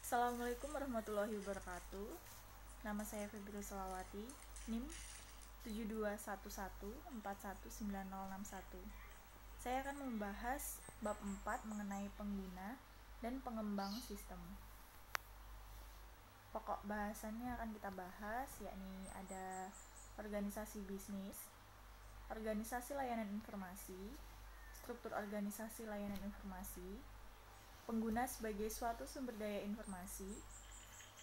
Assalamualaikum warahmatullahi wabarakatuh. Nama saya Febri Solawati, NIM 721141919061. Saya akan membahas bab 4 mengenai pengguna dan pengembang sistem. Pokok bahasannya akan kita bahas, yakni ada organisasi bisnis, organisasi layanan informasi, struktur organisasi layanan informasi, pengguna sebagai suatu sumber daya informasi,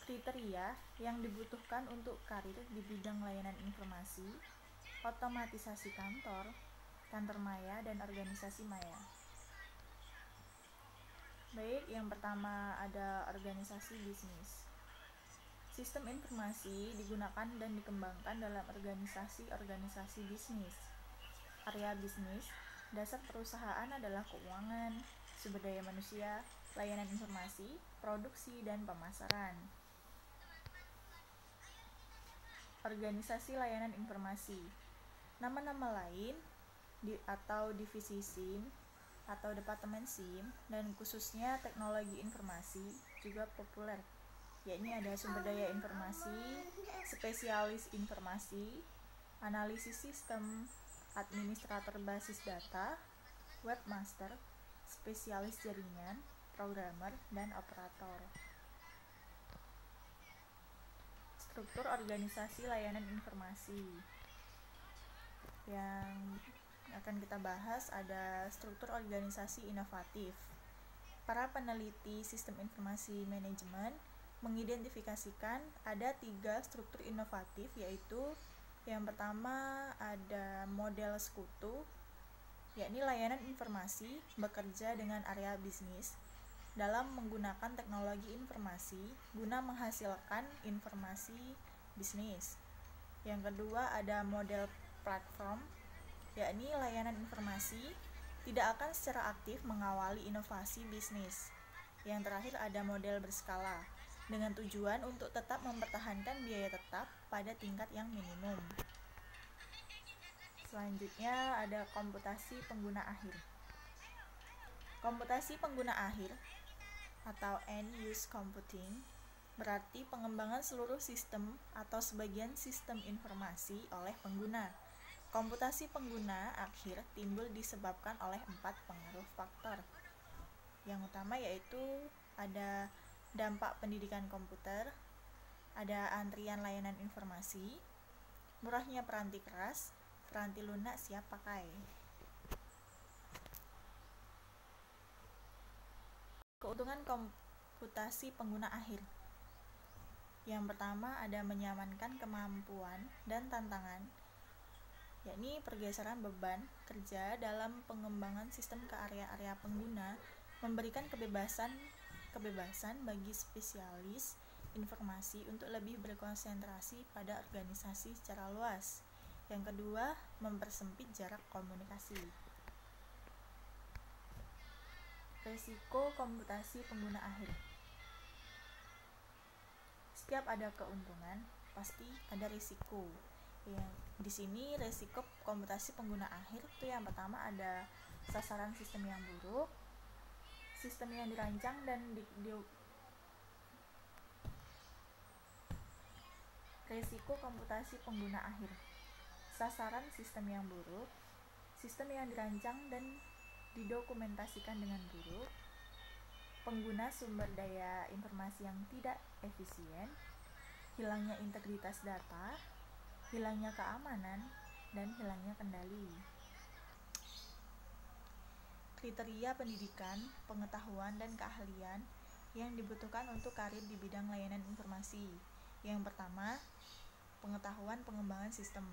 kriteria yang dibutuhkan untuk karir di bidang layanan informasi, otomatisasi kantor, kantor maya, dan organisasi maya. Baik, yang pertama ada organisasi bisnis. Sistem informasi digunakan dan dikembangkan dalam organisasi-organisasi bisnis. Area bisnis, dasar perusahaan adalah keuangan, sumber daya manusia, layanan informasi, produksi, dan pemasaran. Organisasi layanan informasi. Nama-nama lain atau divisi SIM atau departemen SIM dan khususnya teknologi informasi juga populer, yakni ada sumber daya informasi, spesialis informasi, analisis sistem, administrator basis data, webmaster, spesialis jaringan, programmer, dan operator. Struktur organisasi layanan informasi. Yang akan kita bahas ada struktur organisasi inovatif. Para peneliti sistem informasi manajemen mengidentifikasikan ada 3 struktur inovatif, yaitu yang pertama ada model sekutu, yakni layanan informasi bekerja dengan area bisnis dalam menggunakan teknologi informasi guna menghasilkan informasi bisnis. Yang kedua ada model platform, yakni layanan informasi tidak akan secara aktif mengawali inovasi bisnis. Yang terakhir ada model berskala, dengan tujuan untuk tetap mempertahankan biaya tetap pada tingkat yang minimum. Selanjutnya ada komputasi pengguna akhir. Komputasi pengguna akhir atau end use computing berarti pengembangan seluruh sistem atau sebagian sistem informasi oleh pengguna. Komputasi pengguna akhir timbul disebabkan oleh 4 pengaruh faktor. Yang utama yaitu ada dampak pendidikan komputer, ada antrian layanan informasi, murahnya peranti keras, peranti lunak siap pakai. Keuntungan komputasi pengguna akhir. Yang pertama ada menyamankan kemampuan dan tantangan, yakni pergeseran beban kerja dalam pengembangan sistem ke area-area pengguna, memberikan kebebasan bagi spesialis informasi untuk lebih berkonsentrasi pada organisasi secara luas. Yang kedua, mempersempit jarak komunikasi. Risiko komputasi pengguna akhir. Setiap ada keuntungan, pasti ada risiko. Di sini risiko komputasi pengguna akhir itu yang pertama ada sasaran sistem yang buruk, sistem yang dirancang dan risiko komputasi pengguna akhir. Sasaran sistem yang buruk, sistem yang dirancang dan didokumentasikan dengan buruk, pengguna sumber daya informasi yang tidak efisien, hilangnya integritas data, hilangnya keamanan, dan hilangnya kendali. Kriteria pendidikan, pengetahuan, dan keahlian yang dibutuhkan untuk karir di bidang layanan informasi. Yang pertama, pengetahuan pengembangan sistem.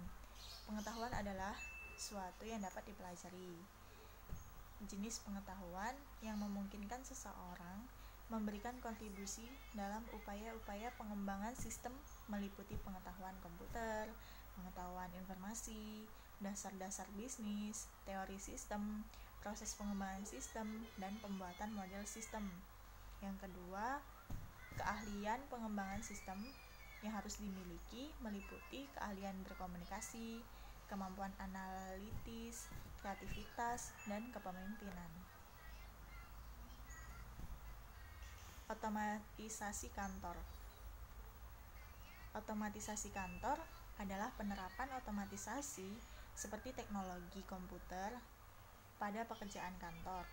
Pengetahuan adalah suatu yang dapat dipelajari. Jenis pengetahuan yang memungkinkan seseorang memberikan kontribusi dalam upaya-upaya pengembangan sistem meliputi pengetahuan komputer, pengetahuan informasi, dasar-dasar bisnis, teori sistem, proses pengembangan sistem, dan pembuatan model sistem. Yang kedua, keahlian pengembangan sistem yang harus dimiliki meliputi keahlian berkomunikasi, kemampuan analitis, kreativitas, dan kepemimpinan. Otomatisasi kantor. Otomatisasi kantor adalah penerapan otomatisasi seperti teknologi komputer pada pekerjaan kantor.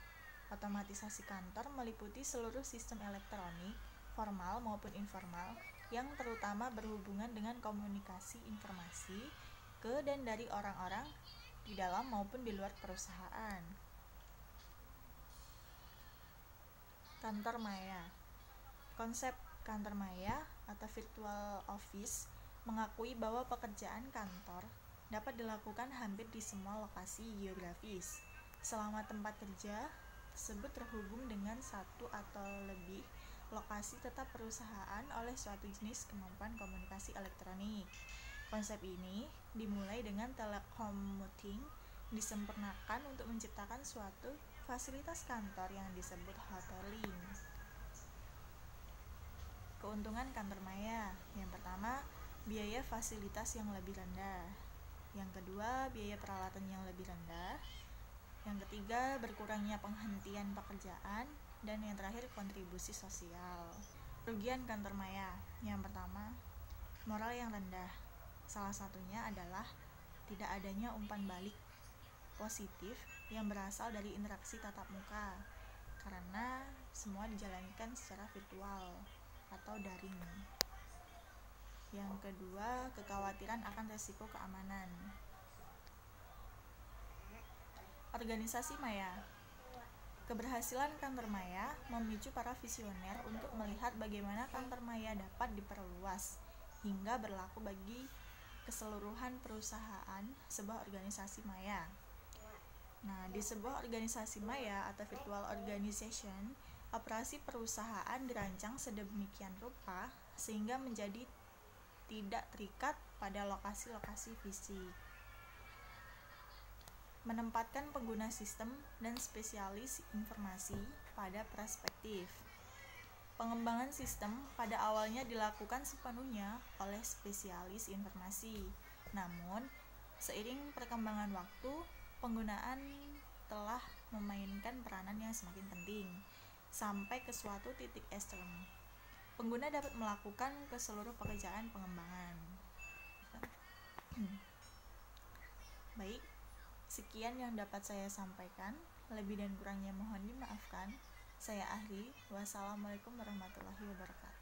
Otomatisasi kantor meliputi seluruh sistem elektronik, formal maupun informal, yang terutama berhubungan dengan komunikasi informasi ke dan dari orang-orang di dalam maupun di luar perusahaan. Kantor maya. Konsep kantor maya atau virtual office mengakui bahwa pekerjaan kantor dapat dilakukan hampir di semua lokasi geografis, selama tempat kerja tersebut terhubung dengan satu atau lebih lokasi tetap perusahaan oleh suatu jenis kemampuan komunikasi elektronik. Konsep ini dimulai dengan telecommuting disempurnakan untuk menciptakan suatu fasilitas kantor yang disebut hoteling. Keuntungan kantor maya. Yang pertama, biaya fasilitas yang lebih rendah. Yang kedua, biaya peralatan yang lebih rendah. Yang ketiga, berkurangnya penghentian pekerjaan. Dan yang terakhir, kontribusi sosial. Kerugian kantor maya. Yang pertama, moral yang rendah. Salah satunya adalah tidak adanya umpan balik positif yang berasal dari interaksi tatap muka, karena semua dijalankan secara virtual atau daring. Yang kedua, kekhawatiran akan resiko keamanan. Organisasi maya. Keberhasilan kantor maya memicu para visioner untuk melihat bagaimana kantor maya dapat diperluas hingga berlaku bagi keseluruhan perusahaan sebuah organisasi maya. Nah, di sebuah organisasi maya atau virtual organization, operasi perusahaan dirancang sedemikian rupa sehingga menjadi tidak terikat pada lokasi-lokasi fisik. Menempatkan pengguna sistem dan spesialis informasi pada perspektif. Pengembangan sistem pada awalnya dilakukan sepenuhnya oleh spesialis informasi. Namun, seiring perkembangan waktu, penggunaan telah memainkan peranan yang semakin penting sampai ke suatu titik ekstrem. Pengguna dapat melakukan ke seluruh pekerjaan pengembangan. Baik, sekian yang dapat saya sampaikan. Lebih dan kurangnya mohon dimaafkan. Saya Ahli. Wassalamualaikum warahmatullahi wabarakatuh.